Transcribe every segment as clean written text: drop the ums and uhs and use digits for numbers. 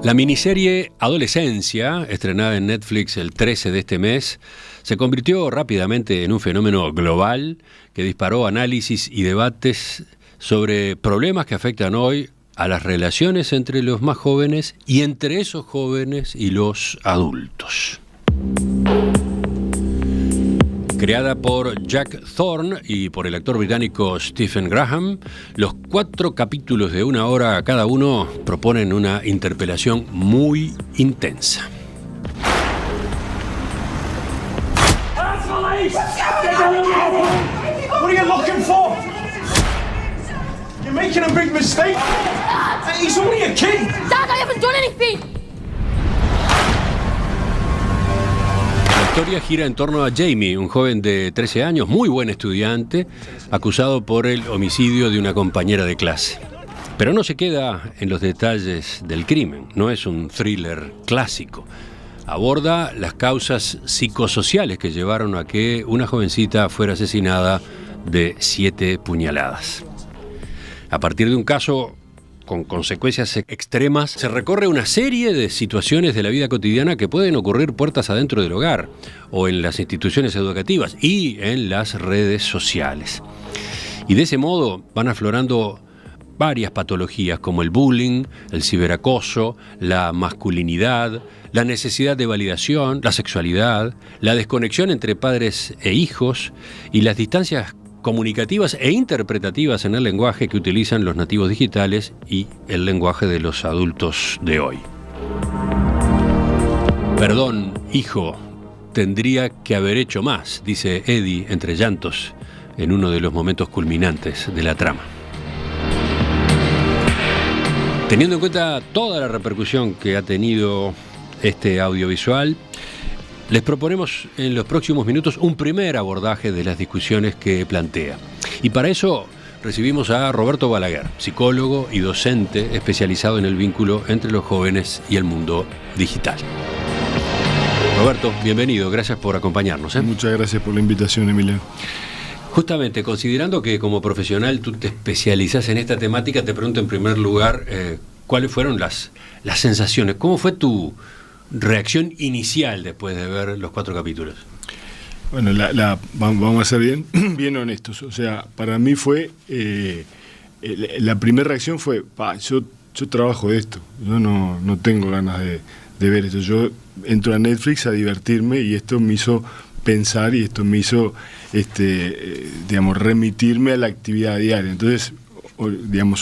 La miniserie Adolescencia, estrenada en Netflix el 13 de este mes, se convirtió rápidamente en un fenómeno global que disparó análisis y debates sobre problemas que afectan hoy a las relaciones entre los más jóvenes y entre esos jóvenes y los adultos. Creada por Jack Thorne y por el actor británico Stephen Graham, los 4 capítulos de 1 hora cada uno proponen una interpelación muy intensa. What are you looking for? You're making a big mistake. He's only a kid. Dad, I haven't done anything. La historia gira en torno a Jamie, un joven de 13 años, muy buen estudiante, acusado por el homicidio de una compañera de clase. Pero no se queda en los detalles del crimen, no es un thriller clásico. Aborda las causas psicosociales que llevaron a que una jovencita fuera asesinada de 7 puñaladas. A partir de un caso con consecuencias extremas, se recorre una serie de situaciones de la vida cotidiana que pueden ocurrir puertas adentro del hogar, o en las instituciones educativas y en las redes sociales. Y de ese modo van aflorando varias patologías como el bullying, el ciberacoso, la masculinidad, la necesidad de validación, la sexualidad, la desconexión entre padres e hijos y las distancias comunicativas e interpretativas en el lenguaje que utilizan los nativos digitales y el lenguaje de los adultos de hoy. Perdón, hijo, tendría que haber hecho más, dice Eddie entre llantos en uno de los momentos culminantes de la trama. Teniendo en cuenta toda la repercusión que ha tenido este audiovisual, les proponemos en los próximos minutos un primer abordaje de las discusiones que plantea. Y para eso recibimos a Roberto Balaguer, psicólogo y docente especializado en el vínculo entre los jóvenes y el mundo digital. Roberto, bienvenido, gracias por acompañarnos. Muchas gracias por la invitación, Emilio. Justamente, considerando que como profesional tú te especializas en esta temática, te pregunto en primer lugar, ¿cuáles fueron las sensaciones? ¿Cómo fue tu reacción inicial después de ver los 4 capítulos? Bueno, vamos a ser bien honestos. O sea, para mí fue, la primera reacción fue, yo trabajo de esto, yo no tengo ganas de ver esto. Yo entro a Netflix a divertirme y esto me hizo pensar y esto me hizo, remitirme a la actividad diaria. Entonces,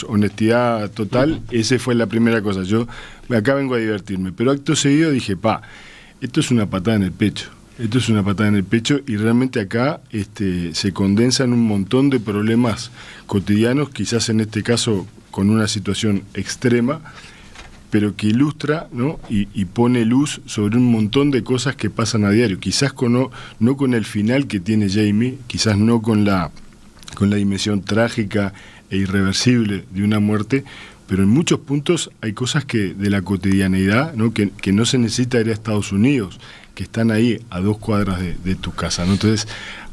honestidad total, esa fue la primera cosa. Yo acá vengo a divertirme, pero acto seguido dije, esto es una patada en el pecho. Esto es una patada en el pecho y realmente acá se condensan un montón de problemas cotidianos, quizás en este caso con una situación extrema, pero que ilustra, ¿no? y pone luz sobre un montón de cosas que pasan a diario. Quizás no con el final que tiene Jamie, quizás no con la dimensión trágica e irreversible de una muerte, pero en muchos puntos hay cosas que de la cotidianeidad, ¿no? que no se necesita ir a Estados Unidos, que están ahí a 2 cuadras de tu casa, ¿no? Entonces,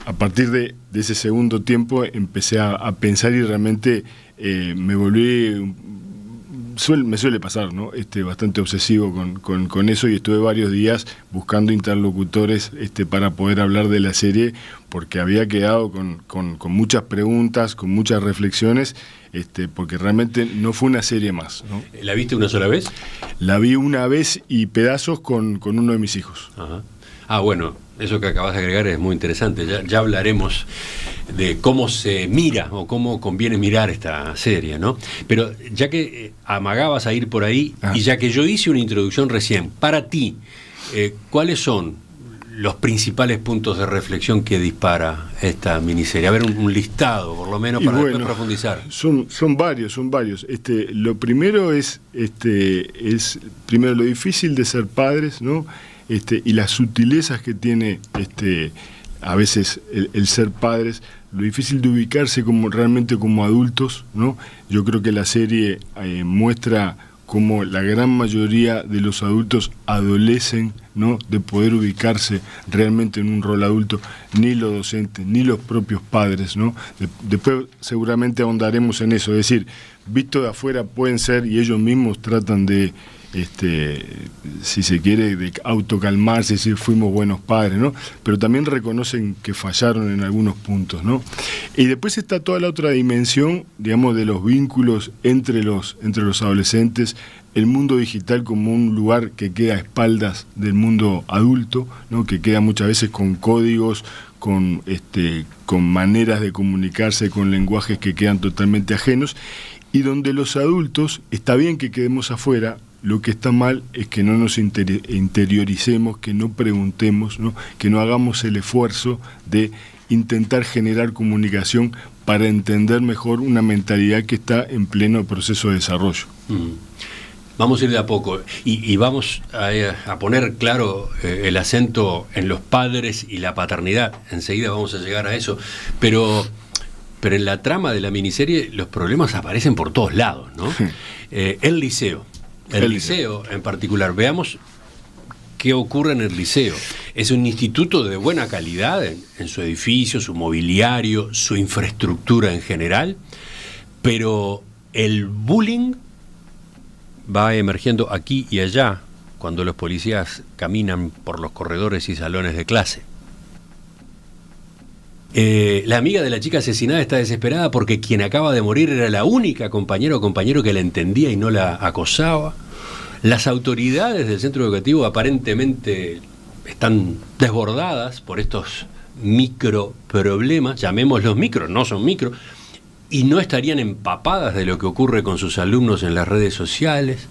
a partir de ese segundo tiempo empecé a pensar y realmente me volví, me suele pasar, ¿no? Bastante obsesivo con eso, y estuve varios días buscando interlocutores para poder hablar de la serie, porque había quedado con muchas preguntas, con muchas reflexiones, porque realmente no fue una serie más, ¿no? ¿La viste una sola vez? La vi una vez y pedazos con uno de mis hijos. Ajá. Bueno, eso que acabas de agregar es muy interesante. Ya hablaremos de cómo se mira o cómo conviene mirar esta serie, ¿no? Pero ya que amagabas a ir por ahí, y ya que yo hice una introducción recién, para ti, ¿cuáles son los principales puntos de reflexión que dispara esta miniserie? A ver, un listado, por lo menos, para después profundizar. Son varios. Lo primero es primero lo difícil de ser padres, ¿no? Y las sutilezas que tiene a veces el ser padres, lo difícil de ubicarse realmente como adultos, ¿no? Yo creo que la serie muestra cómo la gran mayoría de los adultos adolecen, ¿no? De poder ubicarse realmente en un rol adulto, ni los docentes, ni los propios padres, ¿no? Después seguramente ahondaremos en eso, es decir, visto de afuera pueden ser, y ellos mismos tratan de si se quiere, de autocalmarse, decir fuimos buenos padres, ¿no? Pero también reconocen que fallaron en algunos puntos, ¿no? Y después está toda la otra dimensión, digamos, de los vínculos entre los adolescentes, el mundo digital como un lugar que queda a espaldas del mundo adulto, ¿no? Que queda muchas veces con códigos, con maneras de comunicarse, con lenguajes que quedan totalmente ajenos, y donde los adultos, está bien que quedemos afuera, lo que está mal es que no nos interioricemos, que no preguntemos, ¿no? Que no hagamos el esfuerzo de intentar generar comunicación para entender mejor una mentalidad que está en pleno proceso de desarrollo. Vamos a ir de a poco y vamos a poner claro el acento en los padres y la paternidad. Enseguida vamos a llegar a eso, pero en la trama de la miniserie los problemas aparecen por todos lados, ¿no? El liceo en particular. Veamos qué ocurre en el liceo. Es un instituto de buena calidad en su edificio, su mobiliario, su infraestructura en general, pero el bullying va emergiendo aquí y allá cuando los policías caminan por los corredores y salones de clase. La amiga de la chica asesinada está desesperada porque quien acaba de morir era la única compañera o compañero que la entendía y no la acosaba. Las autoridades del centro educativo aparentemente están desbordadas por estos microproblemas, llamémoslos micro, no son micro, y no estarían empapadas de lo que ocurre con sus alumnos en las redes sociales.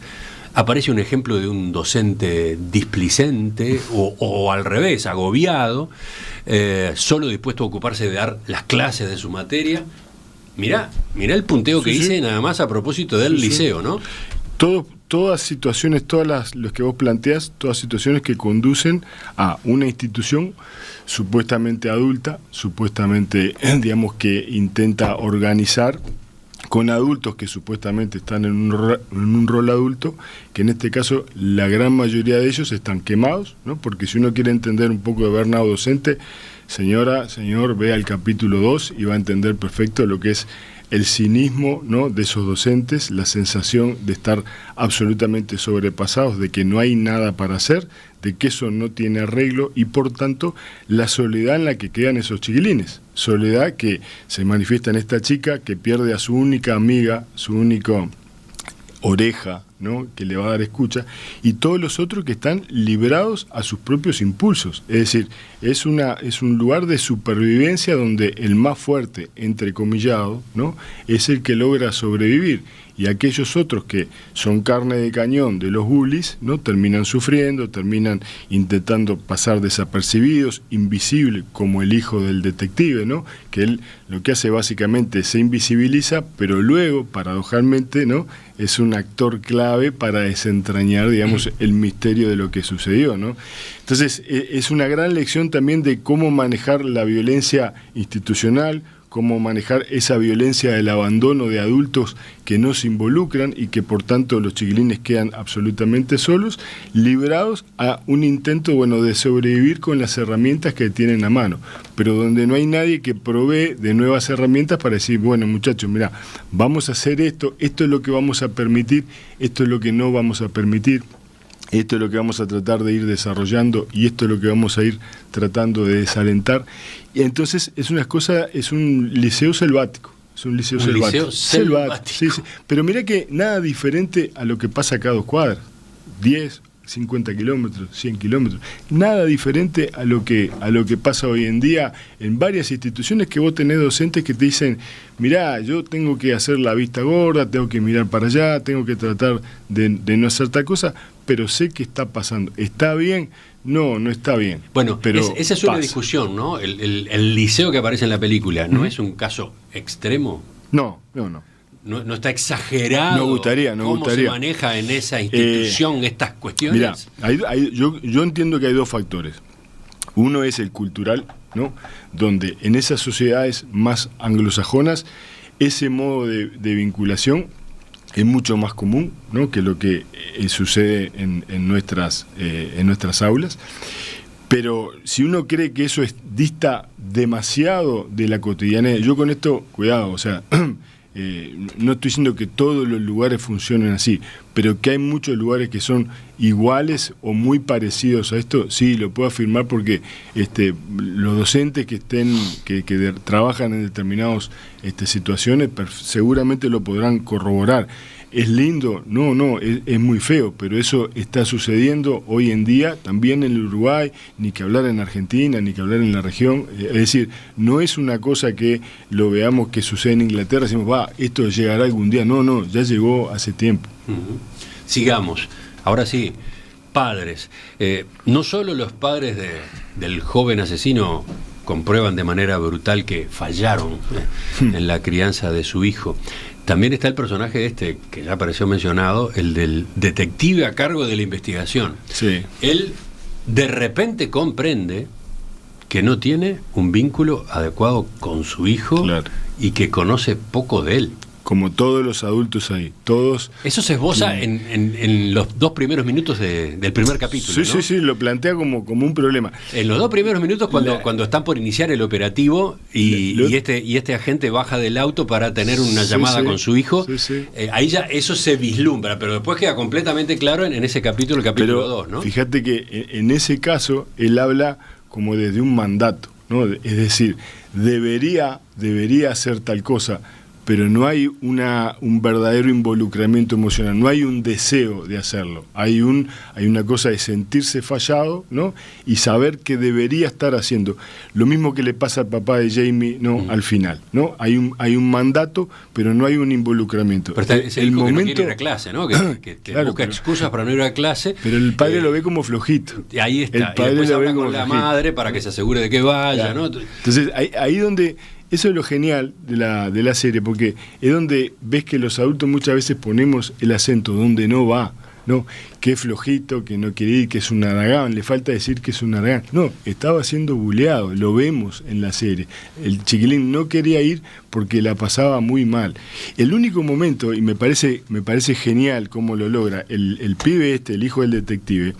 Aparece un ejemplo de un docente displicente o al revés, agobiado, solo dispuesto a ocuparse de dar las clases de su materia. Mirá el punteo que hice nada más a propósito del liceo, ¿no? Todas situaciones, los que vos planteás, todas situaciones que conducen a una institución supuestamente adulta, supuestamente, digamos, que intenta organizar con adultos que supuestamente están en un rol adulto, que en este caso la gran mayoría de ellos están quemados, ¿no? Porque si uno quiere entender un poco de Burnout docente, señor, vea el capítulo 2 y va a entender perfecto lo que es el cinismo, ¿no?, de esos docentes, la sensación de estar absolutamente sobrepasados, de que no hay nada para hacer, de que eso no tiene arreglo y por tanto la soledad en la que quedan esos chiquilines, soledad que se manifiesta en esta chica que pierde a su única amiga, su única oreja, ¿no?, que le va a dar escucha, y todos los otros que están librados a sus propios impulsos. Es decir, es un lugar de supervivencia donde el más fuerte, entrecomillado, ¿no?, es el que logra sobrevivir, y aquellos otros que son carne de cañón de los bullies, ¿no?, terminan sufriendo, terminan intentando pasar desapercibidos, invisibles, como el hijo del detective, ¿no?, que él lo que hace básicamente se invisibiliza, pero luego, paradojalmente, ¿no?, es un actor clave para desentrañar, digamos, el misterio de lo que sucedió, ¿no? Entonces, es una gran lección también de cómo manejar la violencia institucional, cómo manejar esa violencia del abandono de adultos que no se involucran y que por tanto los chiquilines quedan absolutamente solos, librados a un intento, bueno, de sobrevivir con las herramientas que tienen a mano, pero donde no hay nadie que provee de nuevas herramientas para decir, bueno, muchachos, mira, vamos a hacer esto es lo que vamos a permitir, esto es lo que no vamos a permitir. Esto es lo que vamos a tratar de ir desarrollando y esto es lo que vamos a ir tratando de desalentar. Y entonces es un liceo selvático. Es un liceo selvático. Sí. Pero mira que nada diferente a lo que pasa acá a 2 cuadras. 10, 50 kilómetros, 100 kilómetros. Nada diferente a lo que pasa hoy en día en varias instituciones que vos tenés docentes que te dicen, mirá, yo tengo que hacer la vista gorda, tengo que mirar para allá, tengo que tratar de no hacer tal cosa, pero sé que está pasando. ¿Está bien? No está bien. Bueno, pero esa es una discusión, ¿no? El liceo que aparece en la película, ¿no es un caso extremo? No. ¿No está exagerado? No gustaría. Se maneja en esa institución estas cuestiones? Mirá, yo entiendo que hay 2 factores. Uno es el cultural, ¿no?, donde en esas sociedades más anglosajonas ese modo de vinculación es mucho más común, ¿no?, que lo que sucede en nuestras aulas. Pero si uno cree que eso dista demasiado de la cotidianidad, yo con esto, cuidado, o sea, no estoy diciendo que todos los lugares funcionen así, pero que hay muchos lugares que son iguales o muy parecidos a esto, sí, lo puedo afirmar porque los docentes que trabajan en determinadas situaciones seguramente lo podrán corroborar. ¿Es lindo? No, es muy feo, pero eso está sucediendo hoy en día también en el Uruguay, ni que hablar en Argentina, ni que hablar en la región. Es decir, no es una cosa que lo veamos que sucede en Inglaterra, decimos, esto llegará algún día. No, ya llegó hace tiempo. Sigamos. Ahora sí, padres. No solo los padres del joven asesino comprueban de manera brutal que fallaron en la crianza de su hijo. También está el personaje que ya apareció mencionado, el del detective a cargo de la investigación. Sí. Él de repente comprende que no tiene un vínculo adecuado con su hijo, claro, y que conoce poco de él. Como todos los adultos ahí, todos... Eso se esboza en los 2 primeros minutos del primer capítulo, sí, ¿no? Sí, lo plantea como un problema. En los 2 primeros minutos, cuando están por iniciar el operativo y este agente baja del auto para tener una llamada con su hijo, ahí ya eso se vislumbra, pero después queda completamente claro en ese capítulo, el capítulo 2, ¿no? Fíjate que en ese caso él habla como desde un mandato, ¿no? Es decir, debería hacer tal cosa, pero no hay un verdadero involucramiento emocional, no hay un deseo de hacerlo, hay una cosa de sentirse fallado, ¿no? Y saber que debería estar haciendo. Lo mismo que le pasa al papá de Jamie, ¿no? Al final, ¿no? Hay un mandato, pero no hay un involucramiento. Pero es el momento que no quiere ir a clase, ¿no? Que claro, busca excusas para no ir a clase. Pero el padre lo ve como flojito. Ahí está, el padre y después lo habla ve como con la flojito. madre para que se asegure de que vaya, claro, ¿no? Entonces, ahí donde... Eso es lo genial de la serie, porque es donde ves que los adultos muchas veces ponemos el acento donde no va, ¿no? Que es flojito, que no quiere ir, que es un aragán, le falta decir que es un aragán. No, estaba siendo buleado, lo vemos en la serie. El chiquilín no quería ir porque la pasaba muy mal. El único momento, y me parece genial cómo lo logra, el pibe el hijo del detective,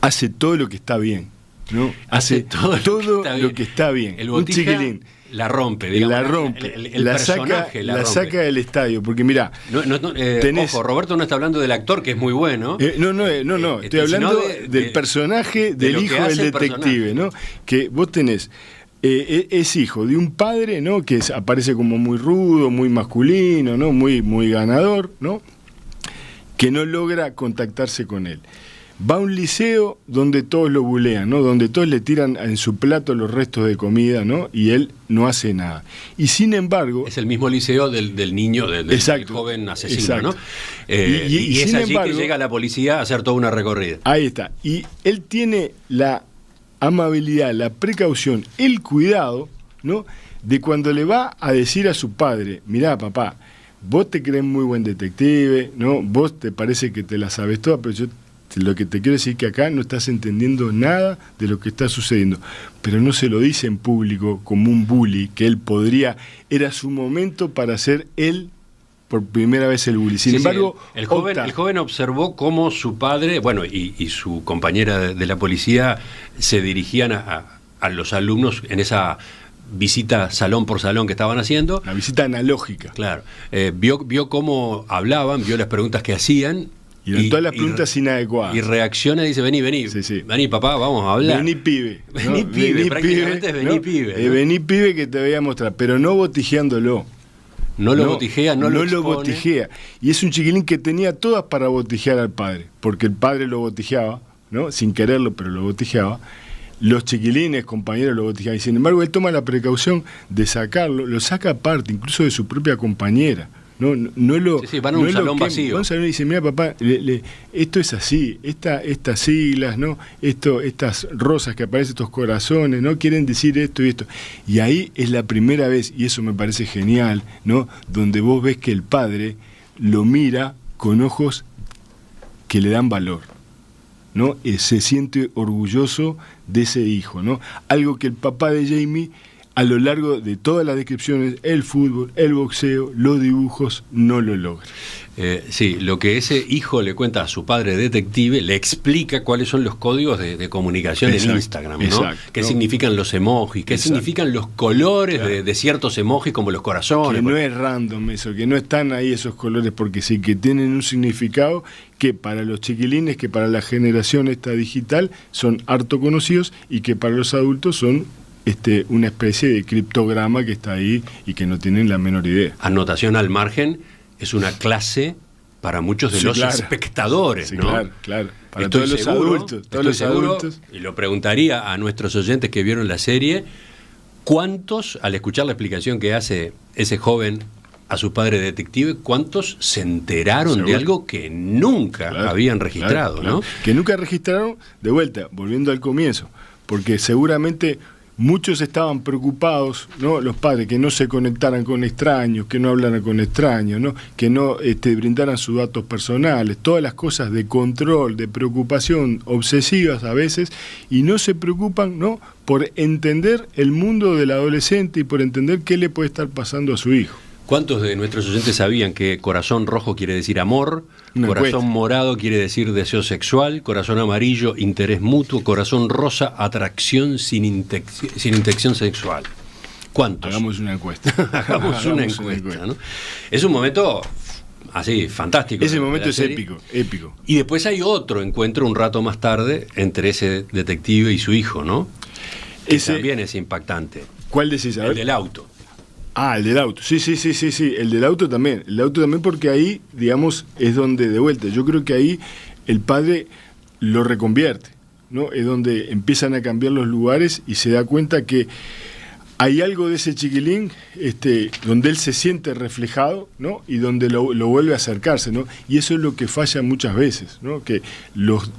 hace todo lo que está bien, ¿no? Hace todo lo que está bien. El Botija, un chiquilín la rompe, digamos, la saca del estadio, porque mirá, ojo, Roberto no está hablando del actor, que es muy bueno. No, estoy hablando del personaje del hijo del detective, ¿no? Que vos tenés, es hijo de un padre, ¿no? Que aparece como muy rudo, muy masculino, ¿no? Muy ganador, ¿no? Que no logra contactarse con él. Va a un liceo donde todos lo bulean, ¿no? Donde todos le tiran en su plato los restos de comida, ¿no? Y él no hace nada. Y sin embargo... Es el mismo liceo del niño, del joven asesino, ¿no? Y es allí que llega la policía a hacer toda una recorrida. Ahí está. Y él tiene la amabilidad, la precaución, el cuidado, ¿no? De cuando le va a decir a su padre, mirá, papá, vos te crees muy buen detective, ¿no? Vos te parece que te la sabes toda, pero yo... Lo que te quiero decir es que acá no estás entendiendo nada de lo que está sucediendo, pero no se lo dice en público como un bully, que él era su momento para ser él por primera vez el bully. Sin embargo, el joven observó cómo su padre, bueno, y su compañera de la policía se dirigían a los alumnos en esa visita salón por salón que estaban haciendo. La visita analógica. Claro. Vio cómo hablaban, vio las preguntas que hacían. Y todas las preguntas inadecuadas. Y reacciona y dice, vení, vení papá, vamos a hablar. Vení pibe. Vení pibe, prácticamente es vení pibe. ¿no? Vení pibe que te voy a mostrar, pero no botijeándolo. No lo botijea, no lo botijea. Y es un chiquilín que tenía todas para botijear al padre, porque el padre lo botijeaba, ¿no? Sin quererlo, pero lo botijeaba. Los chiquilines, compañeros, lo botijeaban. Y sin embargo, él toma la precaución de sacarlo, lo saca aparte, incluso de su propia compañera. No lo, van a un salón vacío. Van a un salón y dicen, mira papá, esto es así, estas siglas, ¿no? Estas rosas que aparecen, estos corazones, ¿no? Quieren decir esto y esto. Y ahí es la primera vez, y eso me parece genial, ¿no? Donde vos ves que el padre lo mira con ojos que le dan valor, ¿no? Se siente orgulloso de ese hijo, ¿no? Algo que el papá de Jamie a lo largo de todas las descripciones, el fútbol, el boxeo, los dibujos, no lo logra. Sí, lo que ese hijo le cuenta a su padre detective, le explica cuáles son los códigos de comunicación en Instagram, ¿no? Exacto, ¿Qué significan los emojis? ¿Qué significan los colores de ciertos emojis como los corazones? Que no es random eso, que no están ahí esos colores porque sí, que tienen un significado que para los chiquilines, que para la generación esta digital son harto conocidos y que para los adultos son una especie de criptograma que está ahí y que no tienen la menor idea. Anotación al margen, es una clase para muchos de los espectadores, sí, ¿no? Claro. Para todos los adultos. Y lo preguntaría a nuestros oyentes que vieron la serie, ¿cuántos, al escuchar la explicación que hace ese joven a su padre detective, cuántos se enteraron de algo que nunca habían registrado, ¿no? Que nunca registraron, de vuelta, volviendo al comienzo, porque seguramente muchos estaban preocupados, ¿no? Los padres, que no se conectaran con extraños, que no hablaran con extraños, ¿no? Que no brindaran sus datos personales, todas las cosas de control, de preocupación, obsesivas a veces, y no se preocupan, ¿no? Por entender el mundo del adolescente y por entender qué le puede estar pasando a su hijo. ¿Cuántos de nuestros oyentes sabían que corazón rojo quiere decir amor, corazón morado quiere decir deseo sexual, corazón amarillo, interés mutuo, corazón rosa, atracción sin intención sexual? ¿Cuántos? Hagamos una encuesta. Hagamos una encuesta, ¿no? Es un momento así, fantástico. Ese momento es épico. Y después hay otro encuentro un rato más tarde entre ese detective y su hijo, ¿no? Que también es impactante. ¿Cuál decís? A ver. El del auto. Ah, el del auto. Sí, el del auto también. El auto también porque ahí, digamos, es donde, de vuelta, yo creo que ahí el padre lo reconvierte, ¿no? Es donde empiezan a cambiar los lugares y se da cuenta que hay algo de ese chiquilín donde él se siente reflejado, ¿no? Y donde lo vuelve a acercarse, ¿no? Y eso es lo que falla muchas veces, ¿no? Que los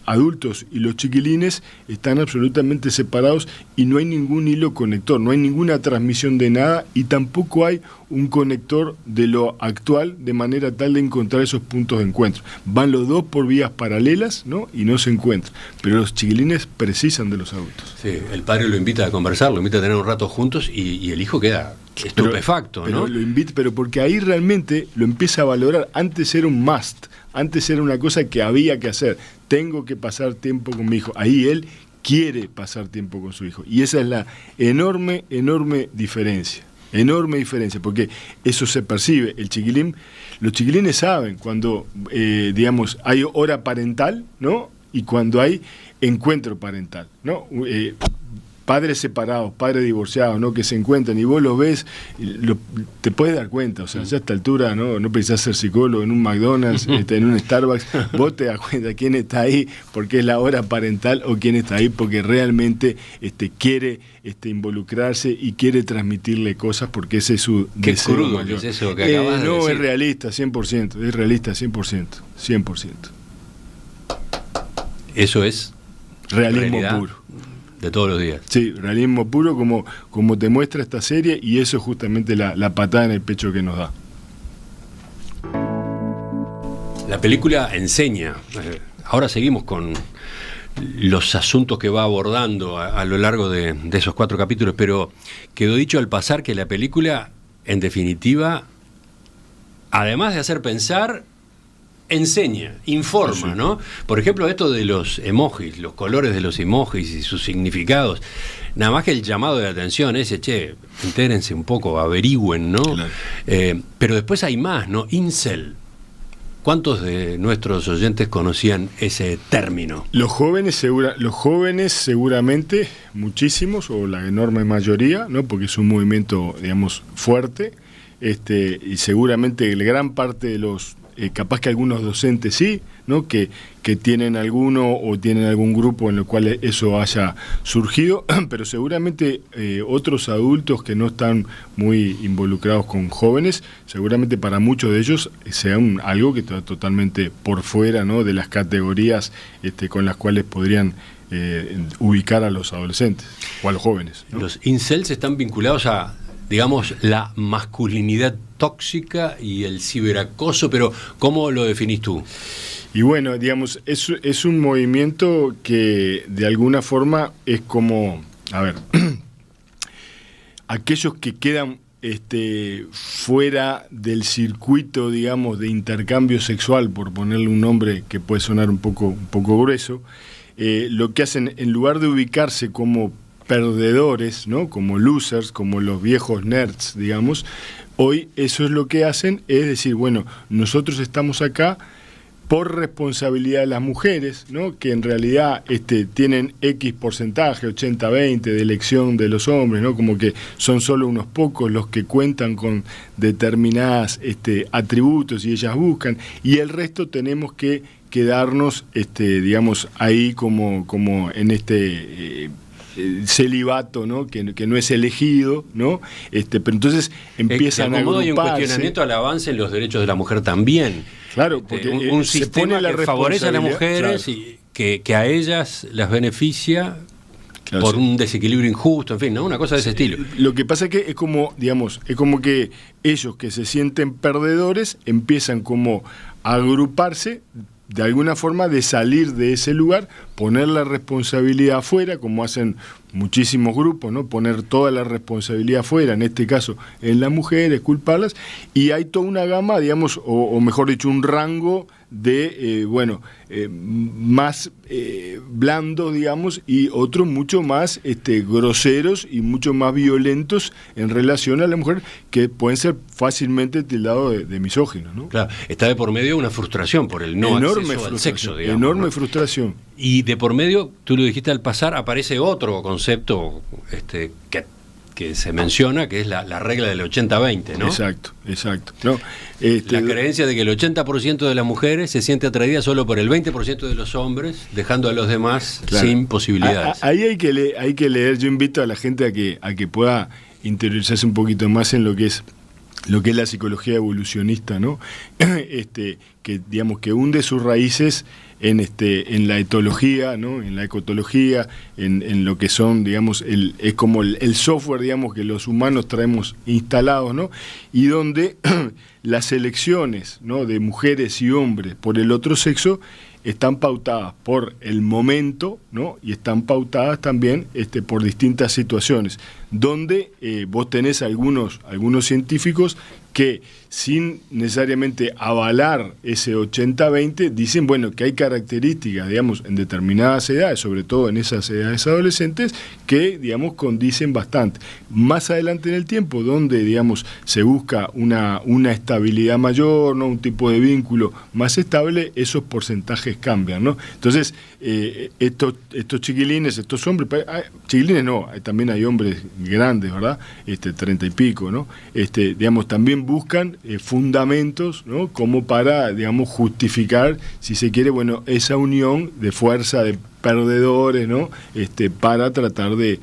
adultos y los chiquilines están absolutamente separados y no hay ningún hilo conector, no hay ninguna transmisión de nada y tampoco hay un conector de lo actual de manera tal de encontrar esos puntos de encuentro. Van los dos por vías paralelas, ¿no? Y no se encuentran. Pero los chiquilines precisan de los adultos. Sí, el padre lo invita a conversar, lo invita a tener un rato juntos y el hijo queda estupefacto, ¿no? Pero porque ahí realmente lo empieza a valorar. Antes era un must, antes era una cosa que había que hacer. Tengo que pasar tiempo con mi hijo. Ahí él quiere pasar tiempo con su hijo. Y esa es la enorme diferencia. Enorme diferencia, porque eso se percibe. Los chiquilines saben cuando, digamos, hay hora parental, ¿no? Y cuando hay encuentro parental, ¿no? Padres separados, padres divorciados, ¿no? Que se encuentran y vos los ves, te puedes dar cuenta, o sea, ya a esta altura no precisás ser psicólogo en un McDonald's, en un Starbucks, vos te das cuenta quién está ahí porque es la hora parental o quién está ahí porque realmente quiere involucrarse y quiere transmitirle cosas porque ese es su deseo crudo mayor. Es eso que acabas de decir. Es realista 100%, es realista 100%. Eso es realismo puro. De todos los días. Sí, realismo puro como te muestra esta serie y eso es justamente la patada en el pecho que nos da. La película enseña. Ahora seguimos con los asuntos que va abordando a lo largo de esos 4 capítulos, pero quedó dicho al pasar que la película, en definitiva, además de hacer pensar, enseña, informa, sí. ¿No? Por ejemplo, esto de los emojis, los colores de los emojis y sus significados. Nada más que el llamado de atención ese, entérense un poco, averigüen, ¿no? Claro. Pero después hay más, ¿no? Incel. ¿Cuántos de nuestros oyentes conocían ese término? Los jóvenes seguramente, muchísimos, o la enorme mayoría, ¿no? Porque es un movimiento, digamos, fuerte, y seguramente gran parte de los capaz que algunos docentes sí, ¿no? Que tienen alguno o tienen algún grupo en el cual eso haya surgido, pero seguramente otros adultos que no están muy involucrados con jóvenes, seguramente para muchos de ellos sea algo que está totalmente por fuera, ¿no? De las categorías con las cuales podrían ubicar a los adolescentes o a los jóvenes, ¿no? Los incels están vinculados a, digamos, la masculinidad tóxica y el ciberacoso, pero ¿cómo lo definís tú? Y bueno, digamos, es un movimiento que de alguna forma es como, a ver, aquellos que quedan fuera del circuito, digamos, de intercambio sexual, por ponerle un nombre que puede sonar un poco grueso, lo que hacen, en lugar de ubicarse como perdedores, ¿no? Como losers, como los viejos nerds, digamos, hoy eso es lo que hacen, es decir, bueno, nosotros estamos acá por responsabilidad de las mujeres, ¿no? Que en realidad tienen X porcentaje, 80-20 de elección de los hombres, ¿no? Como que son solo unos pocos los que cuentan con determinadas atributos y ellas buscan, y el resto tenemos que quedarnos, digamos, ahí como en celibato, ¿no? Que no es elegido, ¿no? Pero entonces empiezan a agruparse. Hay un cuestionamiento al avance en los derechos de la mujer también. Claro, porque un sistema que favorece a las mujeres, claro, y que a ellas las beneficia, claro, por un desequilibrio injusto, en fin, ¿no? Una cosa de ese estilo. Lo que pasa es que es como, digamos, es como que ellos que se sienten perdedores empiezan como a agruparse de alguna forma, de salir de ese lugar, poner la responsabilidad afuera, como hacen muchísimos grupos, ¿no? Poner toda la responsabilidad afuera, en este caso en las mujeres, culparlas, y hay toda una gama, digamos, o mejor dicho, un rango de, más blandos, digamos, y otros mucho más groseros y mucho más violentos en relación a la mujer, que pueden ser fácilmente tildados de misóginos, ¿no? Claro, está de por medio una frustración por el no acceso al sexo, digamos, enorme, ¿no? Frustración. Y de por medio, tú lo dijiste al pasar, aparece otro concepto que se menciona, que es la regla del 80-20, ¿no? Exacto. ¿No? La creencia de que el 80% de las mujeres se siente atraída solo por el 20% de los hombres, dejando a los demás, claro, sin posibilidades. Ahí hay que leer. Yo invito a la gente a que pueda interiorizarse un poquito más en lo que es la psicología evolucionista, ¿no? Que digamos que hunde sus raíces en la etología, ¿no? En la ecotología, en lo que son, digamos, es como el software, digamos, que los humanos traemos instalados, ¿no? Y donde las elecciones, ¿no? De mujeres y hombres por el otro sexo están pautadas por el momento, ¿no? Y están pautadas también por distintas situaciones, donde vos tenés algunos científicos que, sin necesariamente avalar ese 80-20, dicen, bueno, que hay características, digamos, en determinadas edades, sobre todo en esas edades adolescentes, que, digamos, condicen bastante. Más adelante en el tiempo, donde, digamos, se busca una estabilidad mayor, ¿no? Un tipo de vínculo más estable, esos porcentajes cambian, ¿no? Entonces, estos chiquilines, estos hombres, chiquilines no, también hay hombres grandes, ¿verdad? 30 y pico, ¿no? Digamos, también buscan fundamentos, ¿no? Como para, digamos, justificar, si se quiere, bueno, esa unión de fuerza de perdedores, ¿no? Para tratar de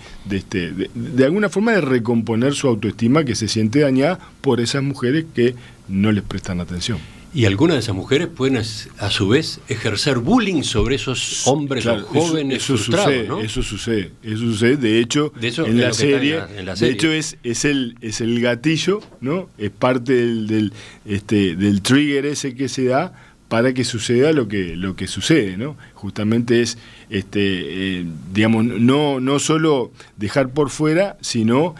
alguna forma de recomponer su autoestima, que se siente dañada por esas mujeres que no les prestan atención. Y algunas de esas mujeres pueden, a su vez, ejercer bullying sobre esos hombres, claro, o jóvenes eso frustrados, sucede, ¿no? Eso sucede. De hecho, en la serie, de hecho es el gatillo, ¿no? Es parte del trigger ese que se da para que suceda lo que sucede, ¿no? Justamente es, digamos, no solo dejar por fuera, sino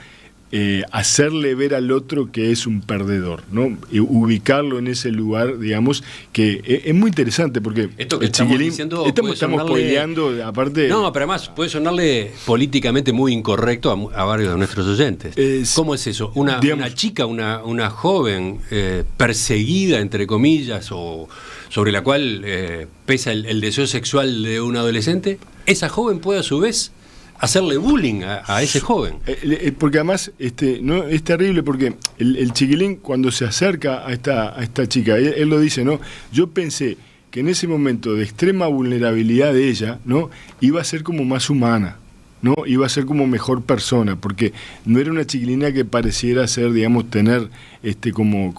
hacerle ver al otro que es un perdedor, ¿no? Y ubicarlo en ese lugar, digamos, que es muy interesante, porque esto que estamos diciendo estamos spoileando, aparte. No, pero además puede sonarle políticamente muy incorrecto a varios de nuestros oyentes. ¿Cómo es eso? Una chica, una joven perseguida, entre comillas, o sobre la cual pesa el deseo sexual de un adolescente, esa joven puede a su vez hacerle bullying a ese joven. Porque además no es terrible, porque el chiquilín, cuando se acerca a esta chica, él lo dice, ¿no? Yo pensé que en ese momento de extrema vulnerabilidad de ella, ¿no? Iba a ser como más humana, ¿no? Iba a ser como mejor persona, porque no era una chiquilina que pareciera ser, digamos, tener como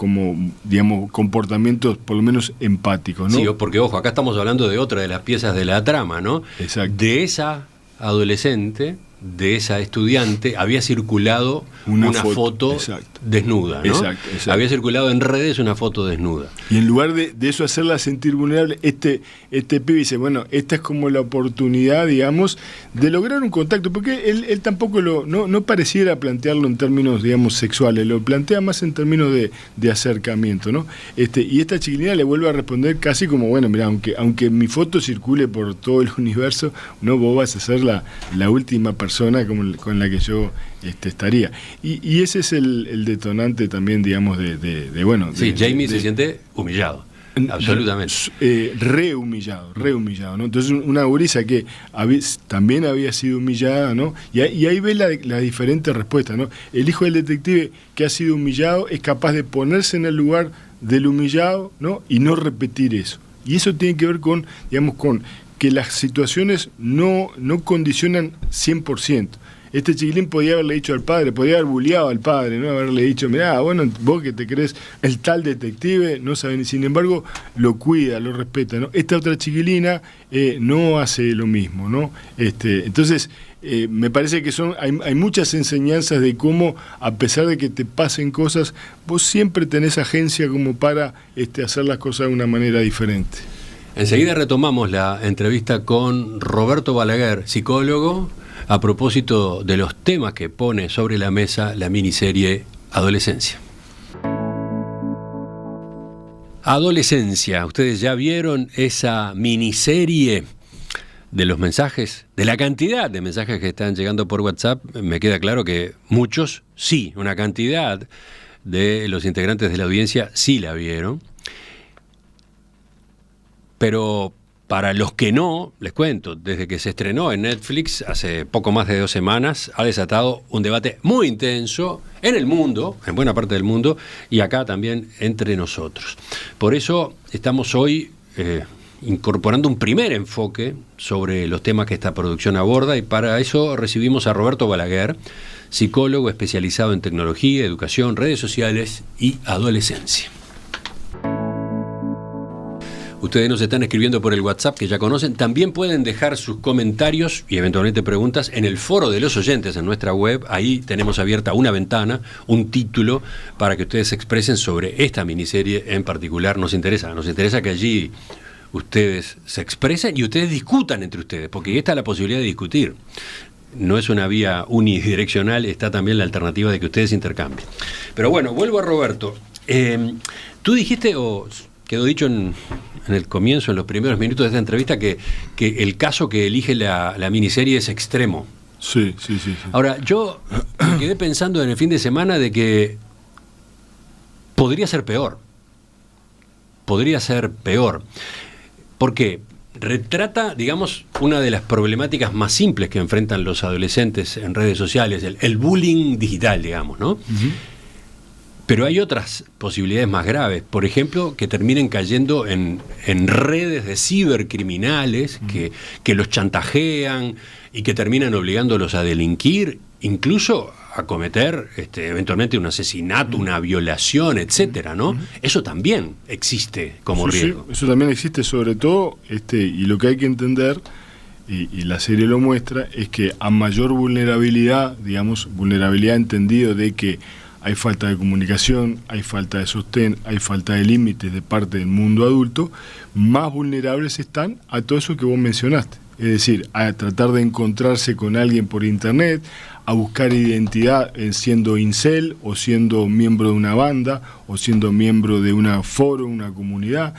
digamos, comportamientos por lo menos empáticos, ¿no? Sí, porque ojo, acá estamos hablando de otra de las piezas de la trama, ¿no? Exacto. De esa adolescente, de esa estudiante había circulado una foto desnuda, ¿no? Exacto. Había circulado en redes una foto desnuda. Y en lugar de eso hacerla sentir vulnerable, este pibe dice, bueno, esta es como la oportunidad, digamos, de lograr un contacto, porque él tampoco no pareciera plantearlo en términos, digamos, sexuales, lo plantea más en términos de acercamiento, ¿no? Y esta chiquilina le vuelve a responder casi como, bueno, mira, aunque mi foto circule por todo el universo, no, vos vas a ser la última persona con la que yo estaría. Y ese es el detonante también, digamos, bueno... Sí, Jamie se siente humillado. Absolutamente. Re humillado, ¿no? Entonces una gurisa que también había sido humillada, ¿no? Y ahí ve la diferente respuesta, ¿no? El hijo del detective que ha sido humillado es capaz de ponerse en el lugar del humillado, ¿no? Y no repetir eso. Y eso tiene que ver con, digamos, con que las situaciones no condicionan 100%. Este chiquilín podía haberle dicho al padre, podía haber bulleado al padre, ¿no? Haberle dicho, mirá, bueno, vos que te crees el tal detective, no saben, sin embargo, lo cuida, lo respeta, ¿no? Esta otra chiquilina no hace lo mismo, ¿no? Entonces, me parece que hay muchas enseñanzas de cómo, a pesar de que te pasen cosas, vos siempre tenés agencia como para hacer las cosas de una manera diferente. Enseguida retomamos la entrevista con Roberto Balaguer, psicólogo, a propósito de los temas que pone sobre la mesa la miniserie Adolescencia. Adolescencia, ustedes ya vieron esa miniserie de los mensajes, de la cantidad de mensajes que están llegando por WhatsApp. Me queda claro que muchos sí, una cantidad de los integrantes de la audiencia sí la vieron. Pero para los que no, les cuento, desde que se estrenó en Netflix hace poco más de 2 semanas, ha desatado un debate muy intenso en el mundo, en buena parte del mundo, y acá también entre nosotros. Por eso estamos hoy incorporando un primer enfoque sobre los temas que esta producción aborda, y para eso recibimos a Roberto Balaguer, psicólogo especializado en tecnología, educación, redes sociales y adolescencia. Ustedes nos están escribiendo por el WhatsApp que ya conocen. También pueden dejar sus comentarios y eventualmente preguntas en el foro de los oyentes en nuestra web. Ahí tenemos abierta una ventana, un título, para que ustedes se expresen sobre esta miniserie en particular. Nos interesa que allí ustedes se expresen y ustedes discutan entre ustedes, porque esta es la posibilidad de discutir. No es una vía unidireccional, está también la alternativa de que ustedes intercambien. Pero bueno, vuelvo a Roberto. Tú dijiste, o quedó dicho en el comienzo, en los primeros minutos de esta entrevista, que el caso que elige la miniserie es extremo. Sí. Ahora, yo me quedé pensando en el fin de semana de que podría ser peor. Porque retrata, digamos, una de las problemáticas más simples que enfrentan los adolescentes en redes sociales, el bullying digital, digamos, ¿no? Uh-huh. Pero hay otras posibilidades más graves, por ejemplo, que terminen cayendo en redes de cibercriminales que los chantajean y que terminan obligándolos a delinquir, incluso a cometer eventualmente un asesinato, una violación, etcétera, ¿no? Eso también existe como riesgo. Sí, eso también existe, sobre todo, y lo que hay que entender, y la serie lo muestra, es que a mayor vulnerabilidad, digamos, vulnerabilidad entendido de que hay falta de comunicación, hay falta de sostén, hay falta de límites de parte del mundo adulto, más vulnerables están a todo eso que vos mencionaste. Es decir, a tratar de encontrarse con alguien por internet, a buscar identidad siendo incel, o siendo miembro de una banda, o siendo miembro de un foro, una comunidad,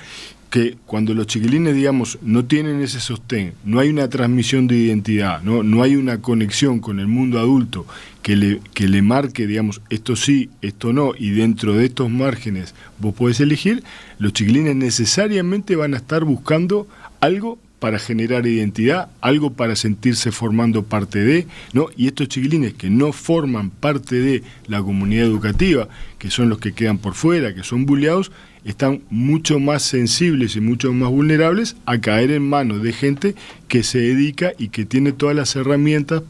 que cuando los chiquilines, digamos, no tienen ese sostén, no hay una transmisión de identidad, no hay una conexión con el mundo adulto que le marque, digamos, esto sí, esto no, y dentro de estos márgenes vos podés elegir, los chiquilines necesariamente van a estar buscando algo para generar identidad, algo para sentirse formando parte de, ¿no? Y estos chiquilines que no forman parte de la comunidad educativa, que son los que quedan por fuera, que son bulleados, están mucho más sensibles y mucho más vulnerables a caer en manos de gente que se dedica y que tiene todas las herramientas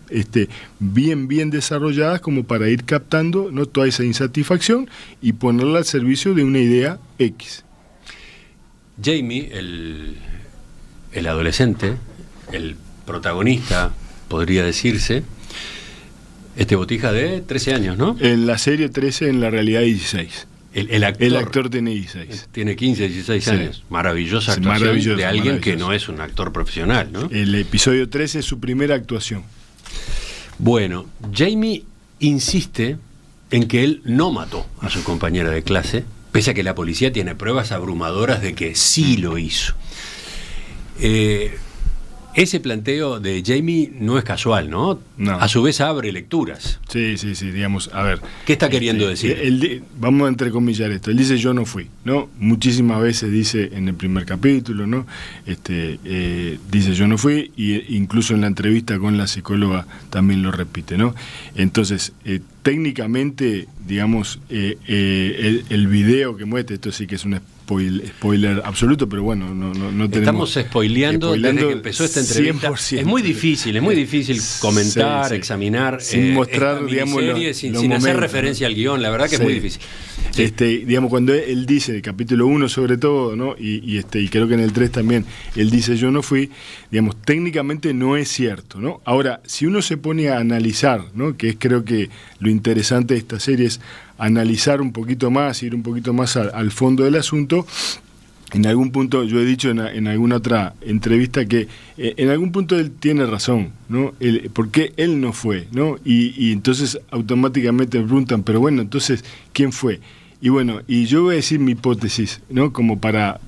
bien desarrolladas como para ir captando, ¿no?, toda esa insatisfacción y ponerla al servicio de una idea X. Jamie, el adolescente, el protagonista, podría decirse, Este botija de 13 años, ¿no? En la serie 13, en la realidad 16. El actor tiene 16. Tiene 15, 16 Sí. años. Maravillosa Sí, actuación maravilloso, de alguien que maravilloso. no es un actor profesional, ¿no? El episodio 13 es su primera actuación. Bueno, Jamie insiste en que él no mató a su compañera de clase, pese a que la policía tiene pruebas abrumadoras de que sí lo hizo. Ese planteo de Jamie no es casual, ¿no? No. A su vez abre lecturas. Sí, digamos, a ver. ¿Qué está queriendo decir? Vamos a entrecomillar esto. Él dice yo no fui, ¿no? Muchísimas veces dice en el primer capítulo, ¿no? Dice yo no fui, y incluso en la entrevista con la psicóloga también lo repite, ¿no? Entonces, técnicamente, digamos, el video que muestra, esto sí que es un spoiler absoluto, pero bueno, no tenemos... Estamos spoileando desde que empezó esta entrevista. 100%. Es muy difícil comentar, Sí. examinar sin mostrar, esta digamos, miniserie sin momentos, hacer referencia al guión. La verdad que es Sí. muy difícil. Sí. Digamos, cuando él dice, en el capítulo 1 sobre todo, ¿no? Y creo que en el 3 también, él dice yo no fui, digamos, técnicamente no es cierto, ¿no? Ahora, si uno se pone a analizar, ¿no? Que es creo que lo interesante de esta serie es analizar un poquito más, ir un poquito más al fondo del asunto. En algún punto, yo he dicho en alguna otra entrevista que en algún punto él tiene razón, ¿no? ¿Por qué él no fue, ¿no? Y entonces automáticamente me preguntan, pero bueno, entonces, ¿quién fue? Y bueno, y yo voy a decir mi hipótesis, ¿no? Como para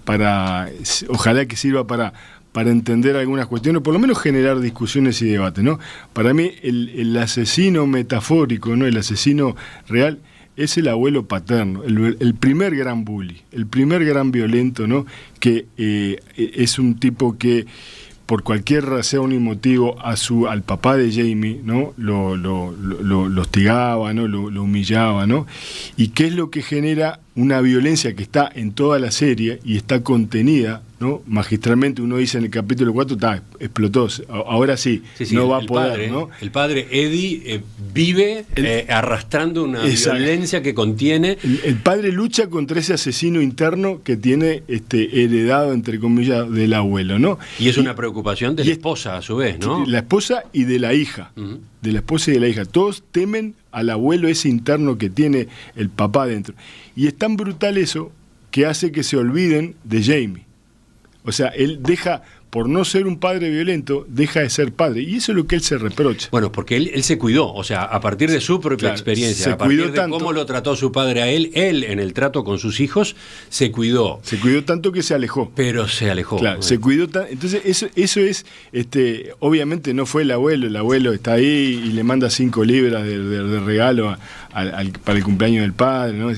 ojalá que sirva para entender algunas cuestiones, por lo menos generar discusiones y debates, ¿no? Para mí el asesino metafórico, ¿no? El asesino real es el abuelo paterno, el primer gran bully, el primer gran violento, ¿no? Que es un tipo que por cualquier razón y motivo al papá de Jamie, ¿no? Lo hostigaba, ¿no? Lo humillaba, ¿no? Y qué es lo que genera una violencia que está en toda la serie y está contenida, ¿no? Magistralmente. Uno dice en el capítulo 4, explotó, ahora sí, no va a poder, padre, ¿no? El padre Eddie vive arrastrando una violencia que contiene. El padre lucha contra ese asesino interno que tiene heredado, entre comillas, del abuelo, ¿no? Y es una preocupación de la esposa, a su vez, ¿no? La esposa y de la hija. Uh-huh. De la esposa y de la hija. Todos temen al abuelo ese interno que tiene el papá dentro. Y es tan brutal eso que hace que se olviden de Jamie. O sea, él deja, por no ser un padre violento, deja de ser padre. Y eso es lo que él se reprocha. Bueno, porque él se cuidó, o sea, a partir de su propia experiencia, a partir de cómo lo trató su padre a él en el trato con sus hijos, se cuidó. Se cuidó tanto que se alejó. Pero se alejó. Claro, se cuidó tanto. Entonces, eso es, obviamente no fue el abuelo está ahí y le manda 5 libras de regalo para el cumpleaños del padre, ¿no?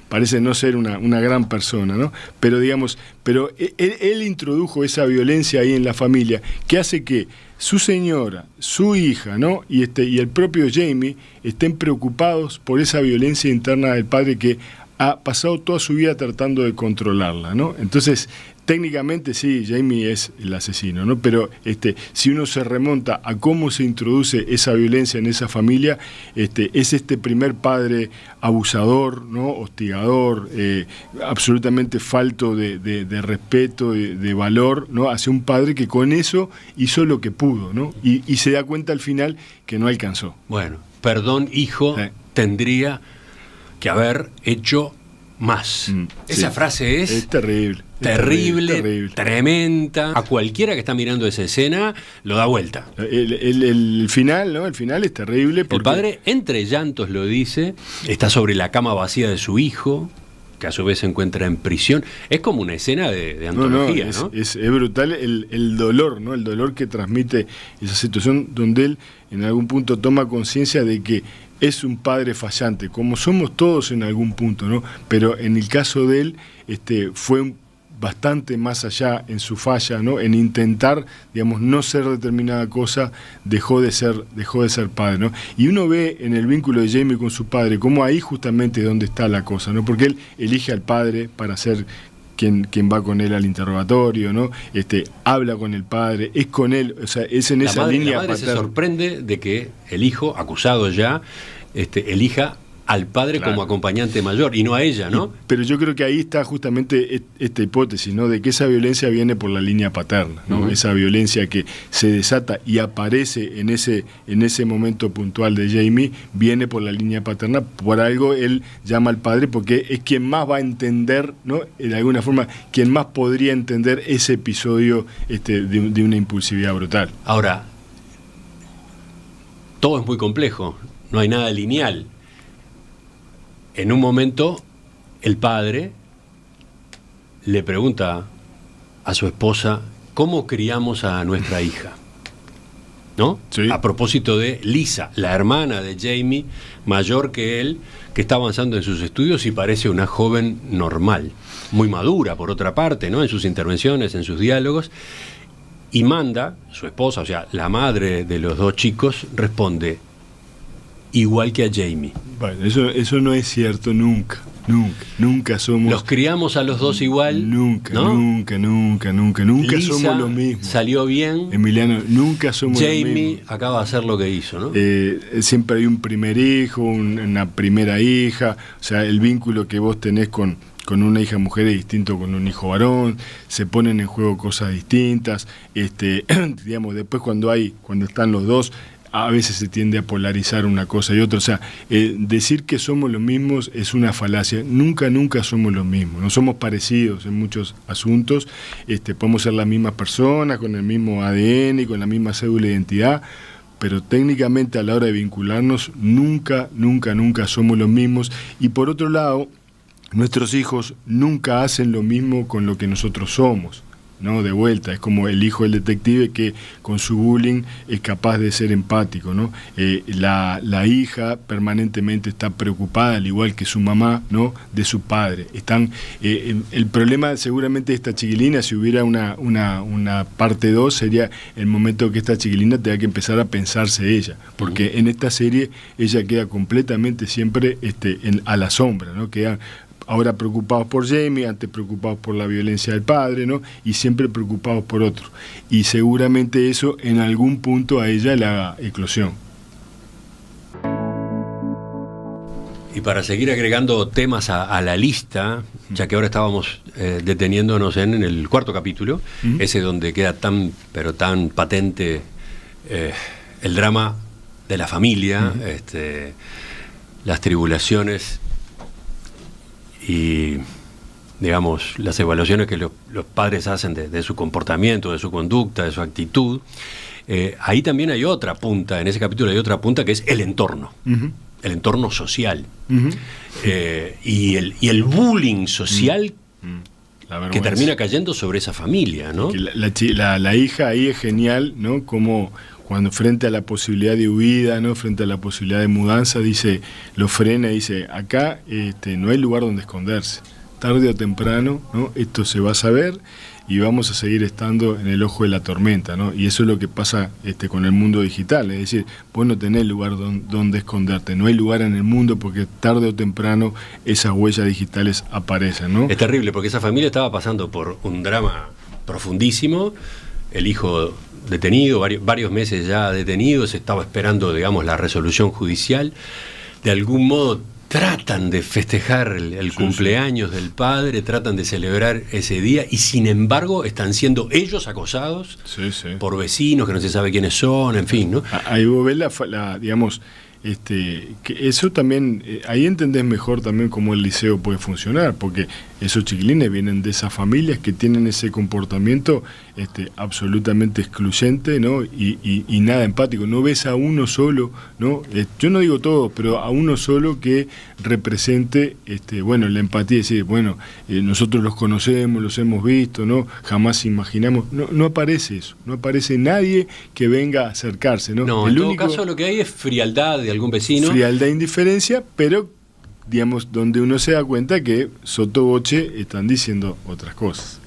Parece no ser una gran persona, ¿no? Pero digamos, él introdujo esa violencia ahí en la familia que hace que su señora, su hija, ¿no? Y el propio Jamie estén preocupados por esa violencia interna del padre que ha pasado toda su vida tratando de controlarla, ¿no? Entonces, técnicamente sí, Jamie es el asesino, ¿no? Pero si uno se remonta a cómo se introduce esa violencia en esa familia, es este primer padre abusador, ¿no? Hostigador, absolutamente falto de respeto, de valor, ¿no? Hacia un padre que con eso hizo lo que pudo, ¿no? Y se da cuenta al final que no alcanzó. Bueno, perdón, hijo, tendría que haber hecho más. Esa frase es terrible. Terrible, tremenda. A cualquiera que está mirando esa escena lo da vuelta. El final, ¿no? El final es terrible. Porque... El padre, entre llantos, lo dice, está sobre la cama vacía de su hijo, que a su vez se encuentra en prisión. Es como una escena de antología, ¿no? Es brutal el dolor, ¿no? El dolor que transmite esa situación donde él en algún punto toma conciencia de que es un padre fallante, como somos todos en algún punto, ¿no? Pero en el caso de él, fue bastante más allá en su falla, ¿no? En intentar, digamos, no ser determinada cosa, dejó de ser padre, ¿no? Y uno ve en el vínculo de Jamie con su padre, cómo ahí justamente es donde está la cosa, ¿no? Porque él elige al padre para ser quien va con él al interrogatorio, ¿no? Habla con el padre, es con él, o sea, es en esa línea paterna. La madre paterna. se sorprende de que el hijo, acusado ya, elija al padre como acompañante mayor y no a ella, ¿no? Pero yo creo que ahí está justamente esta hipótesis, ¿no? De que esa violencia viene por la línea paterna, ¿no? Esa violencia que se desata y aparece en ese momento puntual de Jamie viene por la línea paterna. Por algo él llama al padre porque es quien más va a entender, ¿no? De alguna forma, quien más podría entender ese episodio de una impulsividad brutal. Ahora, todo es muy complejo, no hay nada lineal. En un momento, el padre le pregunta a su esposa, ¿cómo criamos a nuestra hija? ¿No? Sí. A propósito de Lisa, la hermana de Jamie, mayor que él, que está avanzando en sus estudios y parece una joven normal, muy madura por otra parte, ¿no? En sus intervenciones, en sus diálogos. Y Manda, su esposa, o sea, la madre de los dos chicos, responde, igual que a Jamie. Bueno, eso no es cierto nunca somos... Los criamos a los dos igual. Nunca, ¿no? nunca Lisa somos los mismos. Salió bien. Emiliano, nunca somos los mismos. Jamie acaba de hacer lo que hizo, ¿no? Siempre hay un primer hijo, una primera hija, o sea, el vínculo que vos tenés con una hija mujer es distinto con un hijo varón, se ponen en juego cosas distintas, digamos, después cuando están los dos, a veces se tiende a polarizar una cosa y otra. O sea, decir que somos los mismos es una falacia. Nunca somos los mismos. No somos parecidos en muchos asuntos. Podemos ser las mismas personas, con el mismo ADN y con la misma cédula de identidad, pero técnicamente a la hora de vincularnos, nunca somos los mismos. Y por otro lado, nuestros hijos nunca hacen lo mismo con lo que nosotros somos, ¿no? De vuelta, es como el hijo del detective que con su bullying es capaz de ser empático, ¿no? La hija permanentemente está preocupada, al igual que su mamá, ¿no? De su padre. El problema seguramente de esta chiquilina, si hubiera una parte 2, sería el momento que esta chiquilina tenga que empezar a pensarse ella, porque en esta serie ella queda completamente siempre a la sombra, ¿no? Queda ahora preocupados por Jamie, antes preocupados por la violencia del padre, ¿no? Y siempre preocupados por otro. Y seguramente eso en algún punto a ella le haga eclosión. Y para seguir agregando temas a la lista, ya que ahora estábamos deteniéndonos en el cuarto capítulo, ese donde queda tan patente el drama de la familia, las tribulaciones y, digamos, las evaluaciones que los padres hacen de su comportamiento, de su conducta, de su actitud. Ahí también hay otra punta, en ese capítulo hay otra punta que es el entorno, el entorno social. Y el bullying social que termina cayendo sobre esa familia, ¿no? La hija ahí es genial, ¿no? Como cuando frente a la posibilidad de huida, ¿no? Frente a la posibilidad de mudanza, lo frena y dice, acá no hay lugar donde esconderse. Tarde o temprano, ¿no? Esto se va a saber y vamos a seguir estando en el ojo de la tormenta, ¿no? Y eso es lo que pasa con el mundo digital, es decir, vos no tenés lugar donde esconderte, no hay lugar en el mundo porque tarde o temprano esas huellas digitales aparecen, ¿no? Es terrible porque esa familia estaba pasando por un drama profundísimo, el hijo detenido, varios meses ya detenido, se estaba esperando, digamos, la resolución judicial. De algún modo tratan de festejar el cumpleaños del padre, tratan de celebrar ese día y sin embargo están siendo ellos acosados por vecinos que no se sabe quiénes son, en fin, ¿no? Ahí vos ves digamos, que eso también, ahí entendés mejor también cómo el liceo puede funcionar, porque esos chiquilines vienen de esas familias que tienen ese comportamiento absolutamente excluyente, ¿no? Y nada empático. No ves a uno solo, ¿no? Yo no digo todo, pero a uno solo que represente la empatía, decir, nosotros los conocemos, los hemos visto, ¿no? Jamás imaginamos. No aparece eso, no aparece nadie que venga a acercarse, ¿no? No, en todo caso lo que hay es frialdad de algún vecino. Frialdad e indiferencia, pero digamos, donde uno se da cuenta que sotoboche están diciendo otras cosas.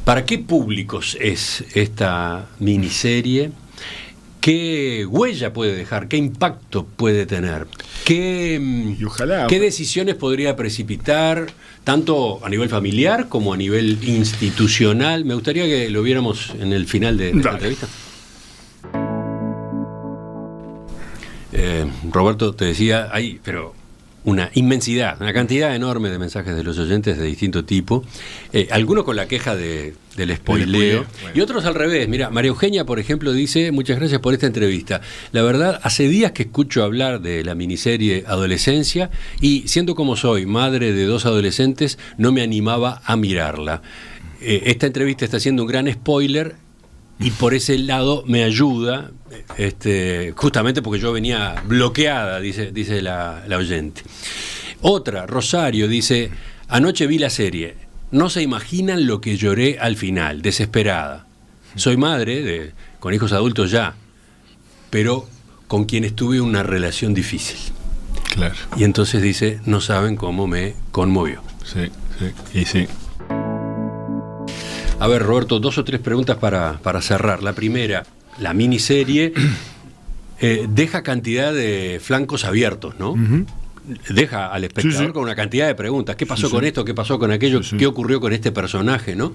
¿Para qué públicos es esta miniserie? ¿Qué huella puede dejar? ¿Qué impacto puede tener? ¿Qué decisiones podría precipitar, tanto a nivel familiar como a nivel institucional? Me gustaría que lo viéramos en el final de esta entrevista. Roberto, te decía, pero una inmensidad, una cantidad enorme de mensajes de los oyentes de distinto tipo, algunos con la queja del spoileo, y otros al revés. Mira, María Eugenia, por ejemplo, dice: muchas gracias por esta entrevista. La verdad, hace días que escucho hablar de la miniserie Adolescencia y, siendo como soy, madre de 2 adolescentes, no me animaba a mirarla. Esta entrevista está siendo un gran spoiler y por ese lado me ayuda, justamente porque yo venía bloqueada, dice la oyente. Otra, Rosario, dice: anoche vi la serie, no se imaginan lo que lloré al final, desesperada. Soy madre, con hijos adultos ya, pero con quienes tuve una relación difícil. Claro. Y entonces dice: no saben cómo me conmovió. Sí, y sí. A ver, Roberto, 2 o 3 preguntas para cerrar. La primera, la miniserie deja cantidad de flancos abiertos, ¿no? Uh-huh. Deja al espectador con una cantidad de preguntas. ¿Qué pasó con esto? ¿Qué pasó con aquello? ¿Qué ocurrió con este personaje? ¿No?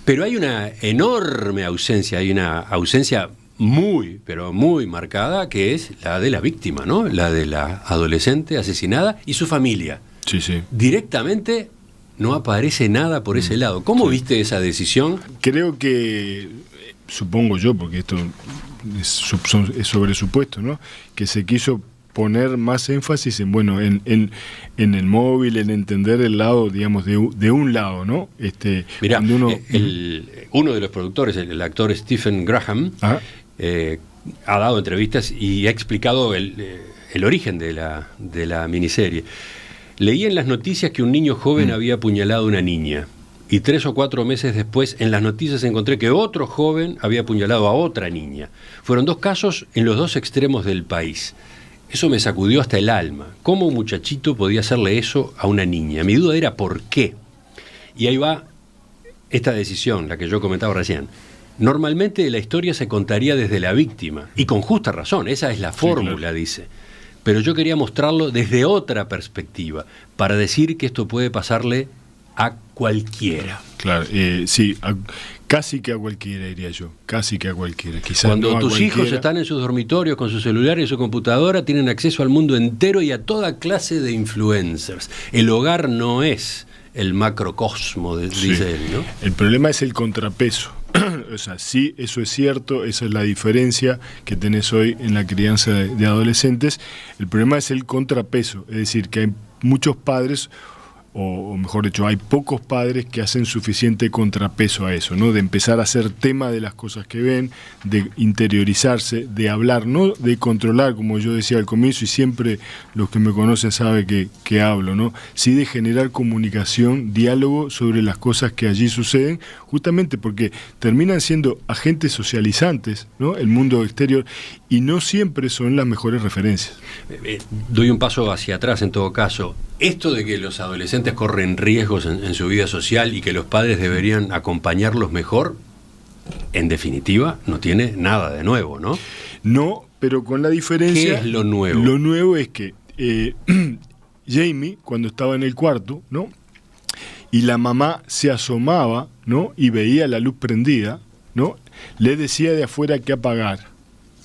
Pero hay una enorme ausencia, hay una ausencia muy, pero muy marcada, que es la de la víctima, ¿no? La de la adolescente asesinada y su familia. Sí. Directamente no aparece nada por ese lado. ¿Cómo viste esa decisión? Creo que, supongo yo, porque esto es sobre supuesto, ¿no? Que se quiso poner más énfasis en el móvil, en entender el lado, digamos, de un lado, ¿no? Mirá, uno de los productores, el actor Stephen Graham, ha dado entrevistas y ha explicado el origen de la miniserie. Leí en las noticias que un niño joven había apuñalado a una niña, y 3 o 4 meses después en las noticias encontré que otro joven había apuñalado a otra niña. Fueron 2 casos en los 2 extremos del país. Eso me sacudió hasta el alma. ¿Cómo un muchachito podía hacerle eso a una niña? Mi duda era ¿por qué? Y ahí va esta decisión, la que yo comentaba recién. Normalmente la historia se contaría desde la víctima, y con justa razón, esa es la fórmula, claro. Dice. Pero yo quería mostrarlo desde otra perspectiva, para decir que esto puede pasarle a cualquiera. Claro, sí, casi que a cualquiera, diría yo, casi que a cualquiera. Quizás cuando no tus cualquiera. Hijos están en sus dormitorios con su celular y su computadora, tienen acceso al mundo entero y a toda clase de influencers. El hogar no es el macrocosmo, dice él, ¿no? El problema es el contrapeso. O sea, sí, eso es cierto, esa es la diferencia que tenés hoy en la crianza de adolescentes. El problema es el contrapeso, es decir, que hay muchos padres, o mejor dicho, hay pocos padres que hacen suficiente contrapeso a eso, ¿no? De empezar a hacer tema de las cosas que ven, de interiorizarse, de hablar, no de controlar, como yo decía al comienzo, y siempre los que me conocen saben que hablo, ¿no? Sí de generar comunicación, diálogo sobre las cosas que allí suceden, justamente porque terminan siendo agentes socializantes, ¿no? El mundo exterior, y no siempre son las mejores referencias. Doy un paso hacia atrás en todo caso. Esto de que los adolescentes corren riesgos en su vida social y que los padres deberían acompañarlos mejor, en definitiva, no tiene nada de nuevo, ¿no? No, pero con la diferencia... ¿Qué es lo nuevo? Lo nuevo es que Jamie, cuando estaba en el cuarto, ¿no? Y la mamá se asomaba, ¿no? Y veía la luz prendida, ¿no? Le decía de afuera que apagar,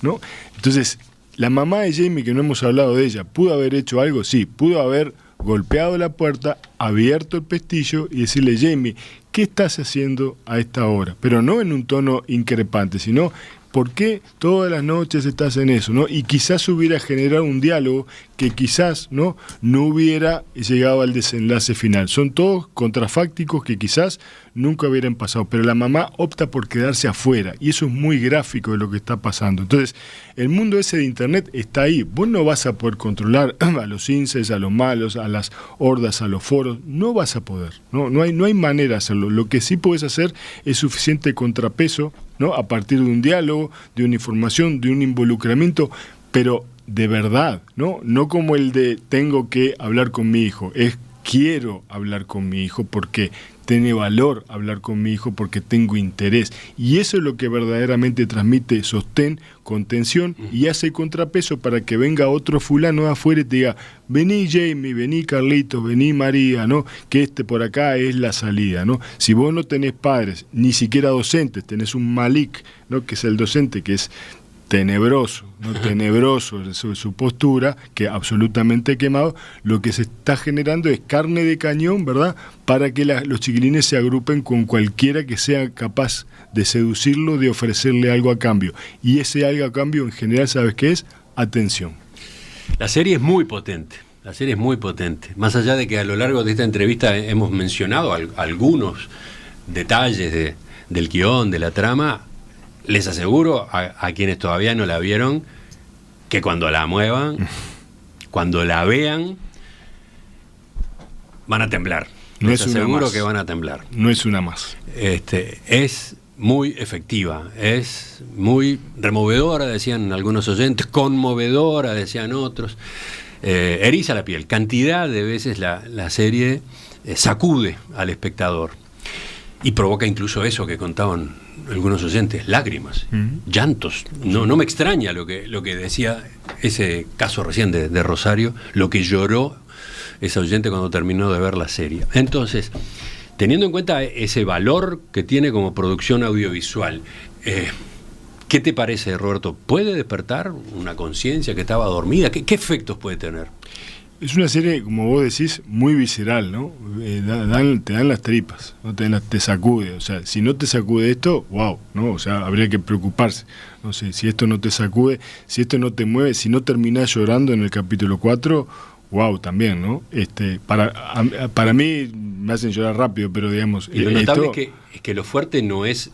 ¿no? Entonces, la mamá de Jamie, que no hemos hablado de ella, ¿pudo haber hecho algo? Sí, pudo haber golpeado la puerta, abierto el pestillo y decirle: Jamie, ¿qué estás haciendo a esta hora? Pero no en un tono increpante, sino ¿por qué todas las noches estás en eso? ¿No? Y quizás hubiera generado un diálogo que quizás no hubiera llegado al desenlace final. Son todos contrafácticos que quizás nunca hubieran pasado, pero la mamá opta por quedarse afuera, y eso es muy gráfico de lo que está pasando. Entonces, el mundo ese de internet está ahí. Vos no vas a poder controlar a los incels, a los malos, a las hordas, a los foros. No vas a poder. No hay manera de hacerlo. Lo que sí podés hacer es suficiente contrapeso, ¿no? A partir de un diálogo, de una información, de un involucramiento, pero de verdad, no como el de tengo que hablar con mi hijo, es quiero hablar con mi hijo porque tiene valor hablar con mi hijo, porque tengo interés, y eso es lo que verdaderamente transmite sostén, contención, y hace contrapeso para que venga otro fulano de afuera y te diga: vení Jamie, vení Carlitos, vení María, ¿no? Que por acá es la salida, ¿no? Si vos no tenés padres, ni siquiera docentes, tenés un Malik, ¿no? Que es el docente, que es tenebroso, ¿no? Tenebroso sobre su postura, que absolutamente quemado, lo que se está generando es carne de cañón, ¿verdad?, para que los chiquilines se agrupen con cualquiera que sea capaz de seducirlo, de ofrecerle algo a cambio. Y ese algo a cambio, en general, ¿sabes qué es? Atención. La serie es muy potente. La serie es muy potente. Más allá de que a lo largo de esta entrevista hemos mencionado algunos detalles del guión, de la trama, les aseguro a quienes todavía no la vieron que cuando la muevan, cuando la vean, van a temblar. No Les es una aseguro más. que van a temblar. No es una más. Es muy efectiva, es muy removedora, decían algunos oyentes, conmovedora, decían otros. Eriza la piel. Cantidad de veces la serie sacude al espectador y provoca incluso eso que contaban algunos oyentes, lágrimas, llantos. No me extraña lo que decía ese caso recién de Rosario, lo que lloró ese oyente cuando terminó de ver la serie. Entonces, teniendo en cuenta ese valor que tiene como producción audiovisual, ¿qué te parece, Roberto? ¿Puede despertar una conciencia que estaba dormida? ¿Qué efectos puede tener? Es una serie, como vos decís, muy visceral, ¿no? Te dan las tripas, ¿no? Te sacude. O sea, si no te sacude esto, wow, ¿no? O sea, habría que preocuparse. No sé, si esto no te sacude, si esto no te mueve, si no terminás llorando en el capítulo 4, wow, también, ¿no? Para mí me hacen llorar rápido, pero digamos... Y lo notable es que lo fuerte no es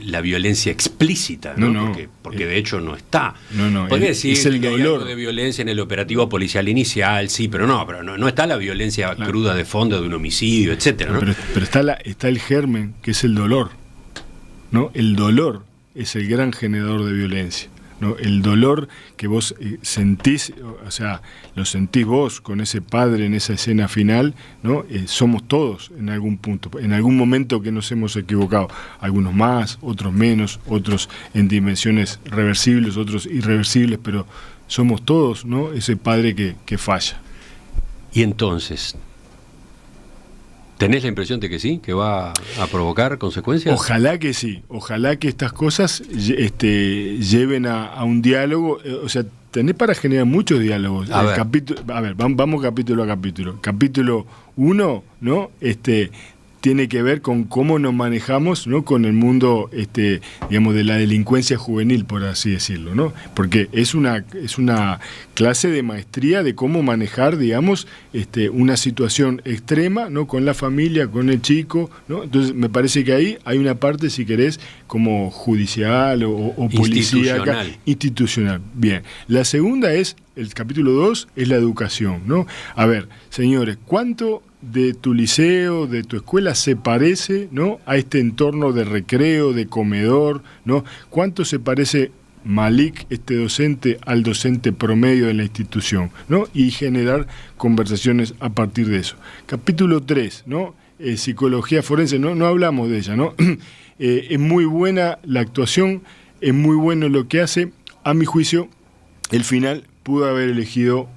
la violencia explícita, ¿no? No, porque de hecho no está. No, Podría decir es el que hay dolor algo de violencia en el operativo policial inicial, sí, pero no está la violencia cruda de fondo de un homicidio, etcétera, ¿no? Pero está el germen, que es el dolor, ¿no? El dolor es el gran generador de violencia, ¿no? El dolor que vos sentís, o sea, lo sentís vos con ese padre en esa escena final, ¿no? Somos todos en algún punto, en algún momento que nos hemos equivocado, algunos más, otros menos, otros en dimensiones reversibles, otros irreversibles, pero somos todos, ¿no? Ese padre que falla. Y entonces, ¿tenés la impresión de que sí, que va a provocar consecuencias? Ojalá que sí, ojalá que estas cosas lleven a un diálogo, o sea, tenés para generar muchos diálogos. Vamos capítulo a capítulo. Capítulo 1, ¿no? Tiene que ver con cómo nos manejamos, ¿no? Con el mundo, digamos, de la delincuencia juvenil, por así decirlo, ¿no? Porque es una clase de maestría de cómo manejar, digamos, una situación extrema, ¿no? Con la familia, con el chico, ¿no? Entonces me parece que ahí hay una parte, si querés, como judicial o policíaca, institucional. Bien. La segunda es, el capítulo 2, es la educación, ¿no? A ver, señores, ¿cuánto de tu liceo, de tu escuela se parece, ¿no? a este entorno de recreo, de comedor, ¿no? ¿Cuánto se parece Malik, este docente, al docente promedio de la institución, ¿no? Y generar conversaciones a partir de eso. Capítulo 3, ¿no? Psicología forense, no hablamos de ella, ¿no? Es muy buena la actuación, es muy bueno lo que hace. A mi juicio, el final pudo haber elegido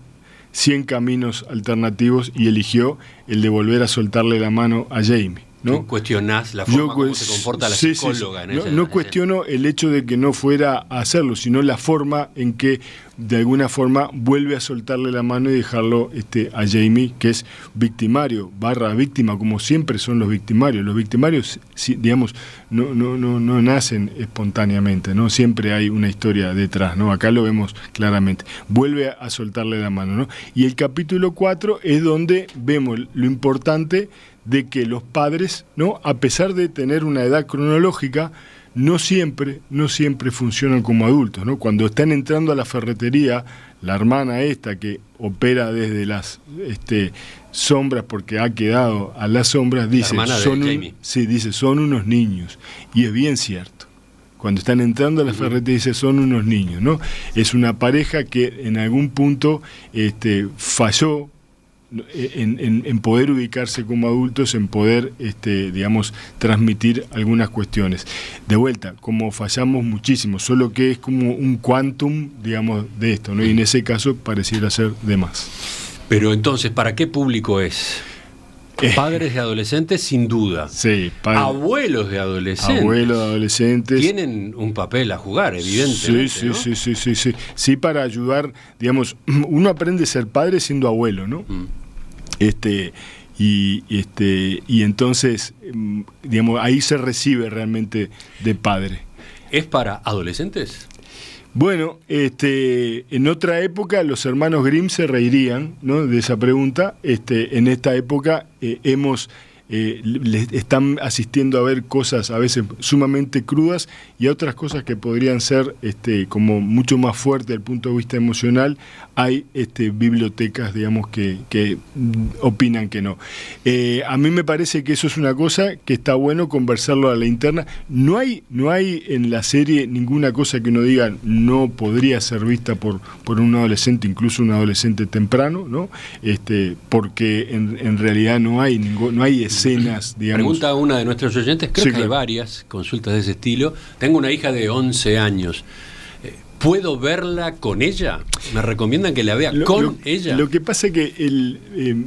100 caminos alternativos y eligió el de volver a soltarle la mano a Jamie, ¿no? ¿Tú cuestionás la forma como se comporta la psicóloga? Sí. No cuestiono el hecho de que no fuera a hacerlo, sino la forma en que de alguna forma vuelve a soltarle la mano y dejarlo a Jamie, que es victimario, /víctima, como siempre son los victimarios. Los victimarios, digamos, no nacen espontáneamente, ¿no? Siempre hay una historia detrás, ¿no? Acá lo vemos claramente. Vuelve a soltarle la mano, ¿no? Y el capítulo 4 es donde vemos lo importante de que los padres, ¿no? A pesar de tener una edad cronológica, no siempre funcionan como adultos, ¿no? Cuando están entrando a la ferretería, la hermana esta que opera desde las sombras, porque ha quedado a las sombras, dice, son unos niños, y es bien cierto. Cuando están entrando a la ferretería dice, son unos niños, ¿no? Es una pareja que en algún punto falló en poder ubicarse como adultos, en poder, digamos, transmitir algunas cuestiones. De vuelta, como fallamos muchísimo, solo que es como un quantum, digamos, de esto, ¿no? Y en ese caso pareciera ser de más. Pero entonces, ¿para qué público es? Padres de adolescentes, sin duda. Sí, abuelos de adolescentes. Abuelos de adolescentes. Tienen un papel a jugar, evidentemente. Sí, ¿no? sí. Sí, para ayudar, digamos, uno aprende a ser padre siendo abuelo, ¿no? Y entonces, digamos, ahí se recibe realmente de padre. ¿Es para adolescentes? Bueno, en otra época los hermanos Grimm se reirían, ¿no?, de esa pregunta. En esta época les están asistiendo a ver cosas a veces sumamente crudas y a otras cosas que podrían ser como mucho más fuertes desde el punto de vista emocional. Hay bibliotecas, digamos, que opinan que no. A mí me parece que eso es una cosa que está bueno conversarlo a la interna. No hay en la serie ninguna cosa que uno diga no podría ser vista por un adolescente, incluso un adolescente temprano, ¿no? Porque en realidad no hay escenas, digamos. Pregunta a una de nuestros oyentes, creo Sí, que hay claro. varias consultas de ese estilo. Tengo una hija de 11 años. ¿Puedo verla con ella? ¿Me recomiendan que la vea con ella? Lo que pasa es que,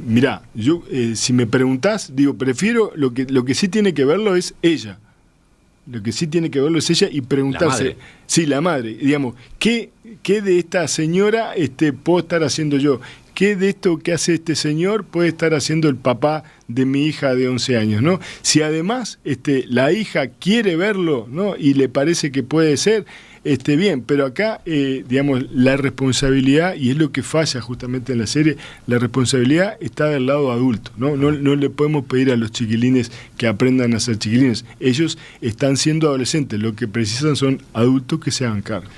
mirá, yo si me preguntás, digo, prefiero, lo que sí tiene que verlo es ella. Lo que sí tiene que verlo es ella y preguntarse. La madre. Sí, la madre. Digamos, ¿qué de esta señora puedo estar haciendo yo? ¿Qué de esto que hace este señor puede estar haciendo el papá de mi hija de 11 años, ¿no? Si además la hija quiere verlo, ¿no?, y le parece que puede ser, bien, pero acá, digamos, la responsabilidad, y es lo que falla justamente en la serie, la responsabilidad está del lado adulto, ¿no? No le podemos pedir a los chiquilines que aprendan a ser chiquilines. Ellos están siendo adolescentes, lo que precisan son adultos que se hagan cargo.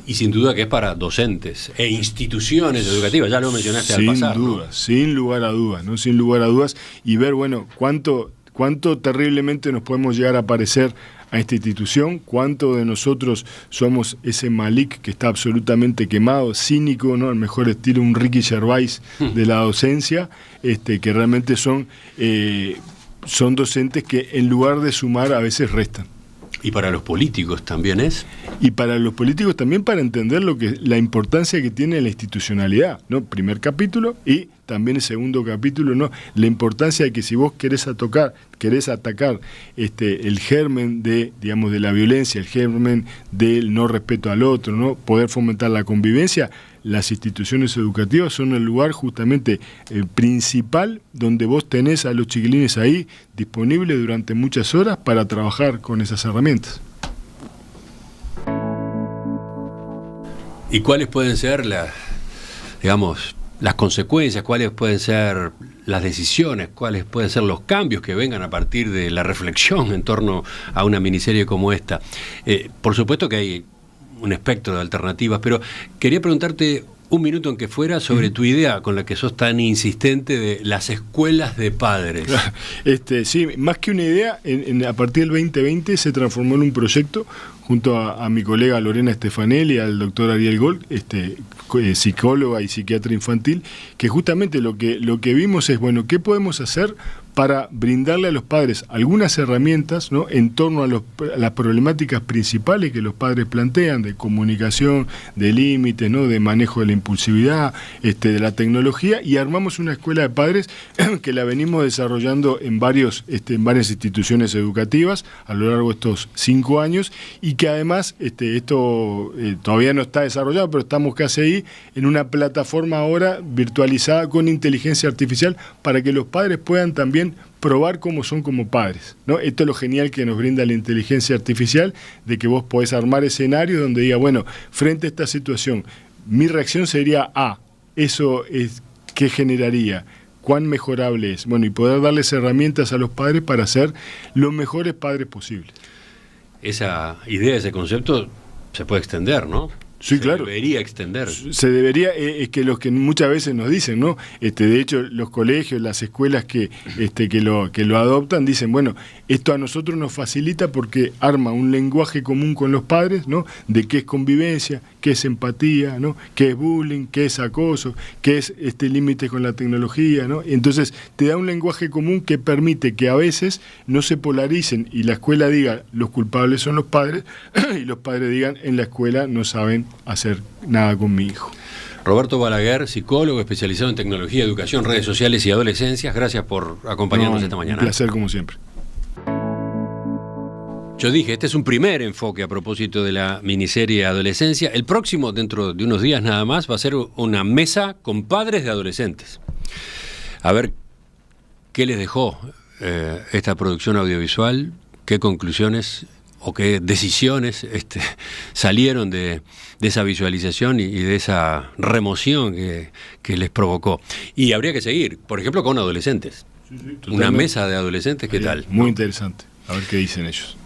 Y sin duda que es para docentes e instituciones educativas, ya lo mencionaste al pasar. Sin duda, ¿no? sin lugar a dudas, ¿no? Sin lugar a dudas, y ver, bueno, cuánto terriblemente nos podemos llegar a parecer a esta institución, cuánto de nosotros somos ese Malik que está absolutamente quemado, cínico, ¿no?, al mejor estilo un Ricky Gervais de la docencia, que realmente son docentes que en lugar de sumar a veces restan. Y para los políticos también es. Y para los políticos también, para entender la importancia que tiene la institucionalidad, ¿no? Primer capítulo y también el segundo capítulo, ¿no? La importancia de que si vos querés atacar el germen de la violencia, el germen del no respeto al otro, ¿no?, poder fomentar la convivencia. Las instituciones educativas son el lugar justamente principal donde vos tenés a los chiquilines ahí disponibles durante muchas horas para trabajar con esas herramientas. ¿Y cuáles pueden ser las consecuencias, cuáles pueden ser las decisiones, cuáles pueden ser los cambios que vengan a partir de la reflexión en torno a una miniserie como esta? Por supuesto que hay un espectro de alternativas, pero quería preguntarte un minuto en que fuera sobre tu idea con la que sos tan insistente de las escuelas de padres. Sí, más que una idea, a partir del 2020 se transformó en un proyecto junto a mi colega Lorena Stefanelli y al doctor Ariel Gold, psicóloga y psiquiatra infantil, que justamente lo que vimos es, bueno, ¿qué podemos hacer para brindarle a los padres algunas herramientas, ¿no?, en torno a las problemáticas principales que los padres plantean, de comunicación, de límites, ¿no?, de manejo de la impulsividad, de la tecnología, y armamos una escuela de padres que la venimos desarrollando en varias instituciones educativas a lo largo de estos 5 años, y que además esto todavía no está desarrollado, pero estamos casi ahí en una plataforma ahora virtualizada con inteligencia artificial para que los padres puedan también probar cómo son como padres, ¿no? Esto es lo genial que nos brinda la inteligencia artificial, de que vos podés armar escenarios donde diga, bueno, frente a esta situación, mi reacción sería A, eso es, ¿qué generaría? ¿Cuán mejorable es? Bueno, y poder darles herramientas a los padres para ser los mejores padres posibles. Esa idea, ese concepto se puede extender, ¿no? Sí, claro. Debería extender. Se debería, es que los que muchas veces nos dicen, ¿no? De hecho, los colegios, las escuelas que lo adoptan, dicen, bueno, esto a nosotros nos facilita porque arma un lenguaje común con los padres, ¿no?, de qué es convivencia, qué es empatía, ¿no?, qué es bullying, qué es acoso, qué es límite con la tecnología, ¿no? Entonces, te da un lenguaje común que permite que a veces no se polaricen y la escuela diga, los culpables son los padres, y los padres digan, en la escuela no saben hacer nada con mi hijo. Roberto Balaguer, psicólogo especializado en tecnología, educación, redes sociales y adolescencias. Gracias por acompañarnos esta mañana. Un placer como siempre. Yo dije, este es un primer enfoque a propósito de la miniserie Adolescencia. El próximo, dentro de unos días nada más, va a ser una mesa con padres de adolescentes. A ver qué les dejó esta producción audiovisual, qué conclusiones o qué decisiones salieron de esa visualización y de esa remoción que les provocó. Y habría que seguir, por ejemplo, con adolescentes. Sí, una mesa de adolescentes, ¿qué tal? Muy interesante. A ver qué dicen ellos.